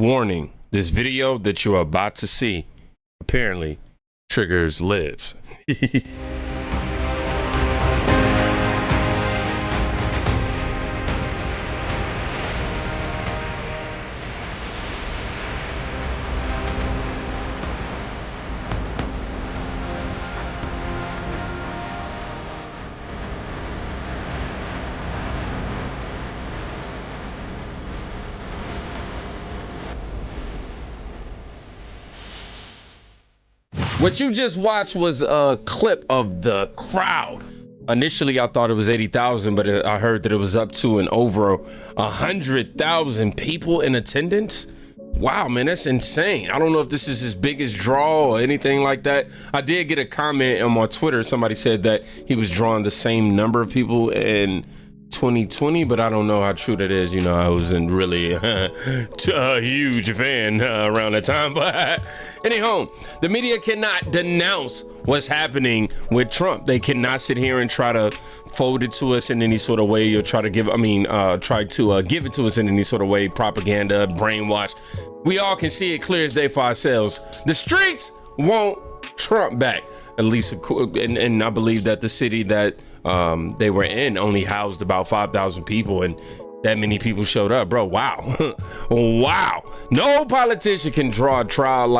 Warning, this video that you're about to see apparently triggers lives. What you just watched was a clip of the crowd. Initially, I thought it was 80,000, but I heard that it was up to and over 100,000 people in attendance. Wow, man, that's insane. I don't know if this is his biggest draw or anything like that. I did get a comment on my Twitter. Somebody said that he was drawing the same number of people in 2020, but I don't know how true that is. You know, I wasn't really a huge fan around that time. But anyhow, the media cannot denounce what's happening with Trump. They cannot sit here and try to fold it to us in any sort of way, or try to give it to us in any sort of way, propaganda, brainwash. We all can see it clear as day for ourselves. The streets want Trump back. At least, and I believe that the city that they were in only housed about 5,000 people, and that many people showed up, bro. Wow. Wow. No politician can draw a crowd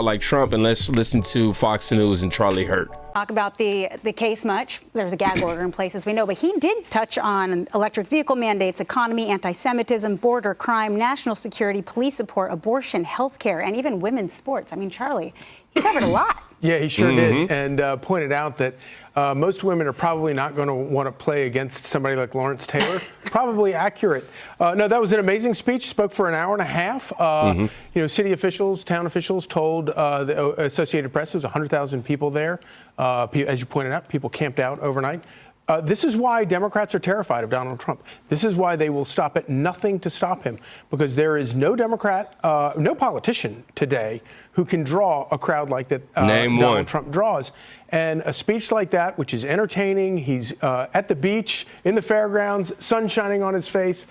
like Trump. And let's listen to Fox News and Charlie Hurt. Talk about the case much. There's a gag order in place, as we know, but he did touch on electric vehicle mandates, economy, anti-Semitism, border crime, national security, police support, abortion, healthcare, and even women's sports. I mean, Charlie, he covered a lot. Yeah, he sure did, and pointed out that most women are probably not going to want to play against somebody like Lawrence Taylor. Probably accurate. No, that was an amazing speech. Spoke for an hour and a half. You know, city officials, town officials told the Associated Press there was 100,000 people there. As you pointed out, people camped out overnight. This is why Democrats are terrified of Donald Trump. This is why they will stop at nothing to stop him, because there is no Democrat, no politician today who can draw a crowd like that Donald Trump draws. And a speech like that, which is entertaining, he's at the beach, in the fairgrounds, sun shining on his face.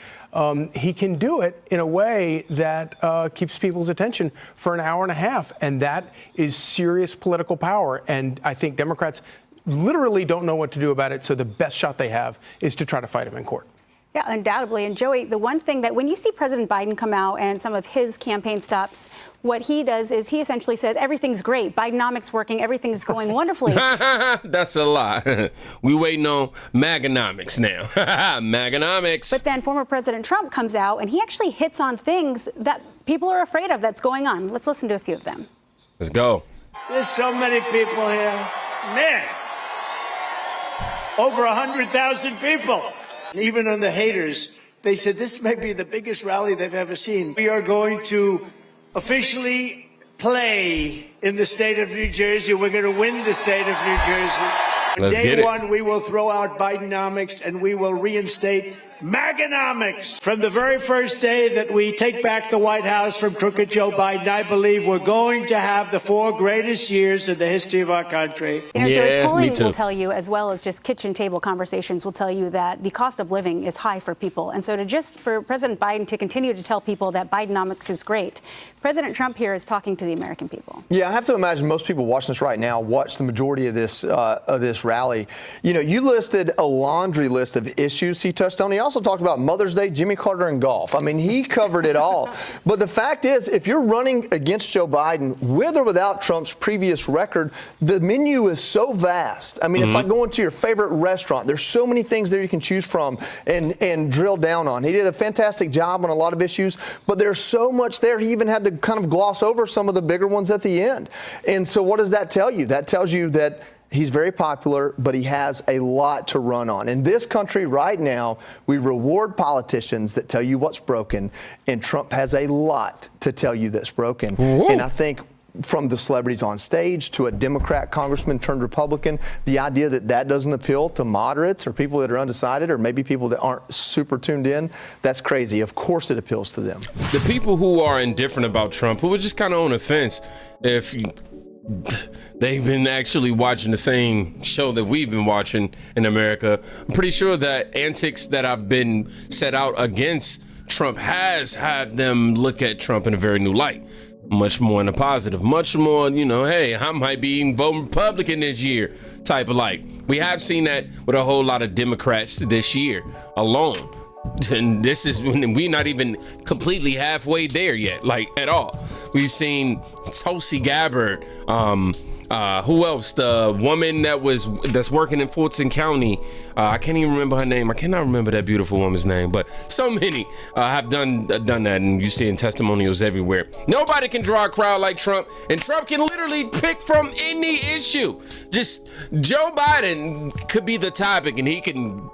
He can do it in a way that keeps people's attention for an hour and a half. And that is serious political power. And I think Democrats literally don't know what to do about it. So the best shot they have is to try to fight him in court. Yeah, undoubtedly. And Joey, the one thing that when you see President Biden come out and some of his campaign stops, what he does is he essentially says everything's great. Bidenomics working. Everything's going wonderfully. That's a lie. We waiting on Maganomics now. Maganomics. But then former President Trump comes out and he actually hits on things that people are afraid of that's going on. Let's listen to a few of them. Let's go. There's so many people here. Man, over 100,000 people. Even on the haters, they said this may be the biggest rally they've ever seen. We are going to officially play in the state of New Jersey. We're going to win the state of New Jersey. Let's get it. Day one, we will throw out Bidenomics and we will reinstate Maganomics. From the very first day that we take back the White House from crooked Joe Biden, I believe we're going to have the 4 greatest years in the history of our country. You know, Joey, polling will tell you, as well as just kitchen table conversations, will tell you that the cost of living is high for people. And so for President Biden to continue to tell people that Bidenomics is great, President Trump here is talking to the American people. Yeah, I have to imagine most people watching this right now watch the majority of this rally. You know, you listed a laundry list of issues he touched on. He also talked about Mother's Day, Jimmy Carter, and golf. I mean, he covered it all. But the fact is, if you're running against Joe Biden, with or without Trump's previous record, the menu is so vast. I mean, it's like going to your favorite restaurant. There's so many things there you can choose from and drill down on. He did a fantastic job on a lot of issues, but there's so much there. He even had to kind of gloss over some of the bigger ones at the end. And so what does that tell you? That tells you that he's very popular, but he has a lot to run on. In this country right now, we reward politicians that tell you what's broken, and Trump has a lot to tell you that's broken. Ooh. And I think from the celebrities on stage to a Democrat congressman turned Republican, the idea that that doesn't appeal to moderates or people that are undecided or maybe people that aren't super tuned in, that's crazy. Of course it appeals to them. The people who are indifferent about Trump, who are just kind of on the fence, if they've been actually watching the same show that we've been watching in America, I'm pretty sure that antics that have been set out against Trump has had them look at Trump in a very new light. Much more in a positive, much more, hey, I might be even voting Republican this year type of light. We have seen that with a whole lot of Democrats this year alone. And this is when we're not even completely halfway there yet, like at all. We've seen Tulsi Gabbard, who else? The woman that's working in Fulton County. I can't even remember her name. I cannot remember that beautiful woman's name, but so many have done that, and you're seeing testimonials everywhere. Nobody can draw a crowd like Trump, and Trump can literally pick from any issue. Just Joe Biden could be the topic, and he can,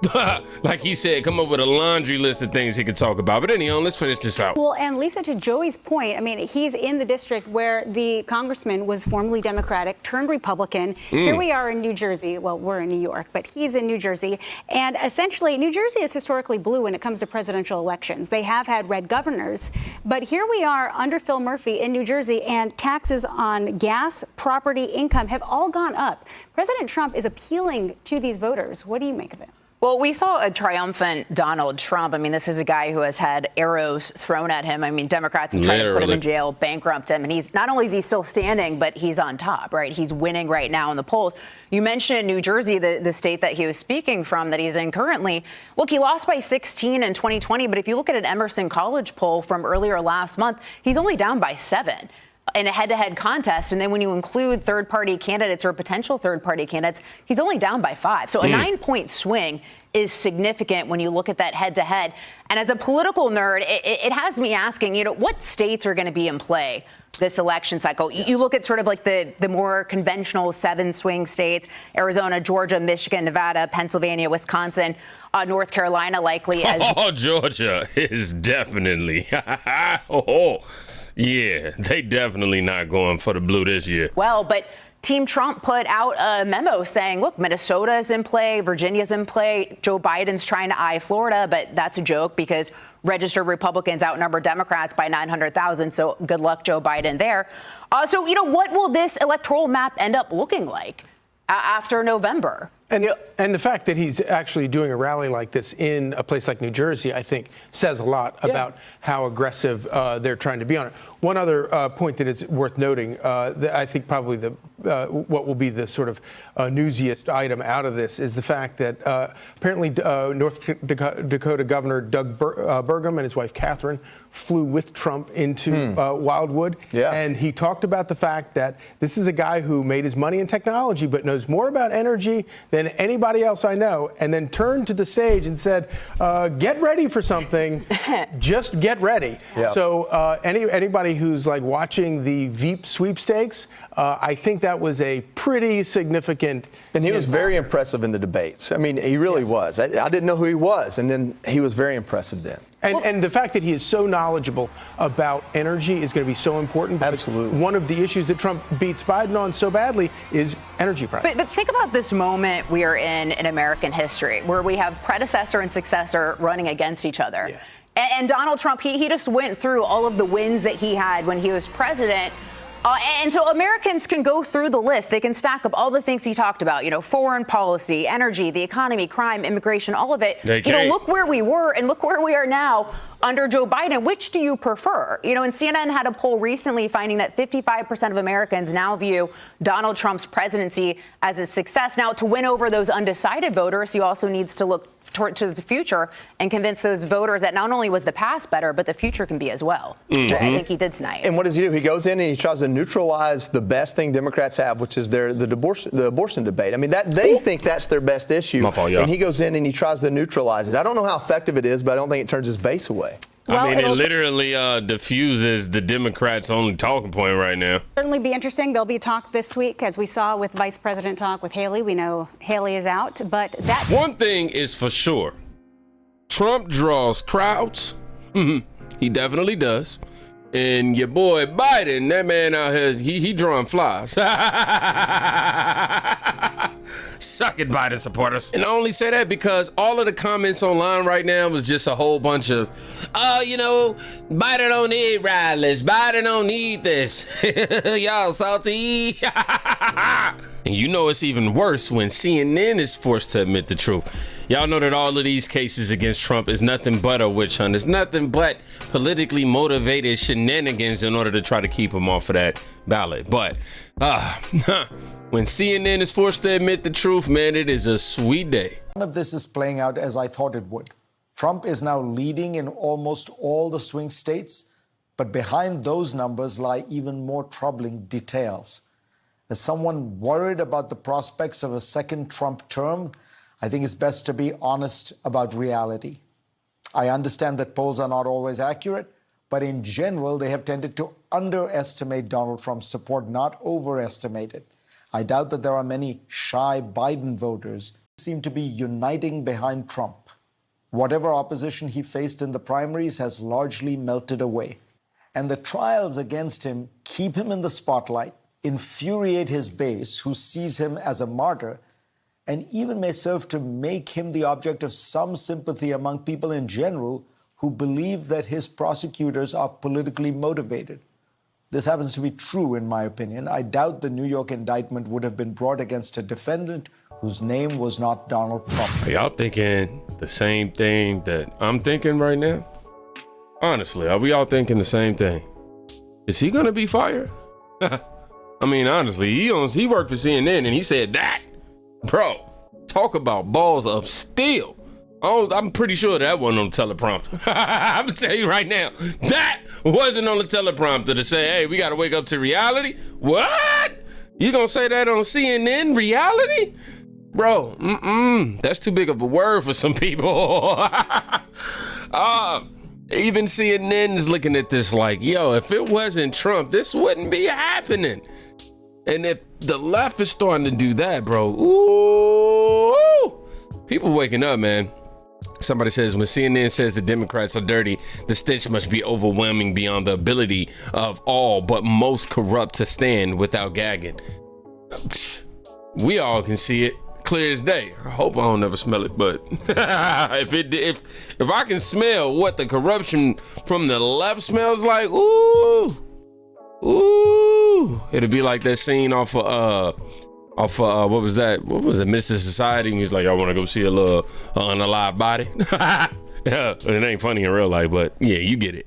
like he said, come up with a laundry list of things he could talk about. But anyhow, let's finish this out. Well, and Lisa, to Joey's point, I mean, he's in the district where the congressman was formerly Democratic, turned Republican. Here we are in New Jersey. Well, we're in New York, but he's in New Jersey. And essentially, New Jersey is historically blue when it comes to presidential elections. They have had red governors. But here we are under Phil Murphy in New Jersey, and taxes on gas, property, income have all gone up. President Trump is appealing to these voters. What do you make of it? Well, we saw a triumphant Donald Trump. I mean, this is a guy who has had arrows thrown at him. I mean, Democrats have tried to put him in jail, bankrupt him, and he's not only is he still standing, but he's on top, right? He's winning right now in the polls. You mentioned New Jersey, the state that he was speaking from, that he's in currently. Look, he lost by 16 in 2020, but if you look at an Emerson College poll from earlier last month, he's only down by 7. In a head-to-head contest. And then when you include third-party candidates or potential third-party candidates, he's only down by 5. So a 9-point swing is significant when you look at that head-to-head. And as a political nerd, it has me asking, what states are going to be in play this election cycle? You look at sort of like the more conventional 7 swing states: Arizona, Georgia, Michigan, Nevada, Pennsylvania, Wisconsin, North Carolina likely as... Oh, Georgia is definitely... Yeah, they definitely not going for the blue this year. Well, but Team Trump put out a memo saying, look, Minnesota is in play, Virginia's in play, Joe Biden's trying to eye Florida, but that's a joke because registered Republicans outnumber Democrats by 900,000. So good luck, Joe Biden there. So, what will this electoral map end up looking like after November? And the fact that he's actually doing a rally like this in a place like New Jersey, I think, says a lot about how aggressive they're trying to be on it. One other point that is worth noting, that I think probably what will be the sort of newsiest item out of this is the fact that apparently North Dakota Governor Doug Burgum and his wife Catherine flew with Trump into Wildwood. Yeah. And he talked about the fact that this is a guy who made his money in technology but knows more about energy than anybody else I know, and then turned to the stage and said, get ready for something, just get ready. Yep. So anybody who's like watching the Veep sweepstakes, I think that was a pretty significant. And he was very impressive in the debates. I mean, he really was. I didn't know who he was, and then he was very impressive then. And the fact that he is so knowledgeable about energy is going to be so important. Absolutely. One of the issues that Trump beats Biden on so badly is energy prices. But think about this moment we are in American history, where we have predecessor and successor running against each other. Yeah. And Donald Trump, he just went through all of the wins that he had when he was president. And so Americans can go through the list. They can stack up all the things he talked about, foreign policy, energy, the economy, crime, immigration, all of it. Look where we were and look where we are now under Joe Biden. Which do you prefer? And CNN had a poll recently finding that 55% of Americans now view Donald Trump's presidency as a success. Now, to win over those undecided voters, he also needs to look to the future and convince those voters that not only was the past better, but the future can be as well. Which I think he did tonight. And what does he do? He goes in and he tries to neutralize the best thing Democrats have, which is the abortion debate. I mean, they think that's their best issue. My fault, yeah. And he goes in and he tries to neutralize it. I don't know how effective it is, but I don't think it turns his base away. Well, I mean, it literally diffuses the Democrats' only talking point right now. Certainly be interesting. There'll be talk this week, as we saw with Vice President talk with Haley. We know Haley is out, but that... One thing is for sure. Trump draws crowds. He definitely does. And your boy Biden, that man out here, he drawing flies. Suck it, Biden supporters. And I only say that because all of the comments online right now was just a whole bunch of, Biden don't need rallies. Biden don't need this. Y'all salty. And it's even worse when CNN is forced to admit the truth. Y'all know that all of these cases against Trump is nothing but a witch hunt. It's nothing but politically motivated shenanigans in order to try to keep him off of that ballot. But when CNN is forced to admit the truth, man, it is a sweet day. None of this is playing out as I thought it would. Trump is now leading in almost all the swing states, but behind those numbers lie even more troubling details. As someone worried about the prospects of a second Trump term, I think it's best to be honest about reality. I understand that polls are not always accurate, but in general, they have tended to underestimate Donald Trump's support, not overestimate it. I doubt that there are many shy Biden voters who seem to be uniting behind Trump. Whatever opposition he faced in the primaries has largely melted away. And the trials against him keep him in the spotlight, infuriate his base, who sees him as a martyr, and even may serve to make him the object of some sympathy among people in general who believe that his prosecutors are politically motivated. This happens to be true, in my opinion. I doubt the New York indictment would have been brought against a defendant whose name was not Donald Trump. Are y'all thinking the same thing that I'm thinking right now? Honestly, are we all thinking the same thing? Is he gonna be fired? I mean, honestly, he worked for CNN and he said that. Bro, talk about balls of steel. Oh, I'm pretty sure that wasn't on the teleprompter. I'm gonna tell you right now, that wasn't on the teleprompter to say, hey, we gotta wake up to reality. What? You gonna say that on CNN, reality? Bro, that's too big of a word for some people. Even CNN's looking at this like, yo, if it wasn't Trump, this wouldn't be happening. And if the left is starting to do that, bro, ooh, people waking up, man. Somebody says, when CNN says the Democrats are dirty, the stench must be overwhelming beyond the ability of all but most corrupt to stand without gagging. We all can see it clear as day. I hope I don't ever smell it, but if I can smell what the corruption from the left smells like, ooh, it'll be like that scene off what was that? What was it? Mr. Society. And he's like, I want to go see a little unalive body. Yeah, it ain't funny in real life, but yeah, you get it.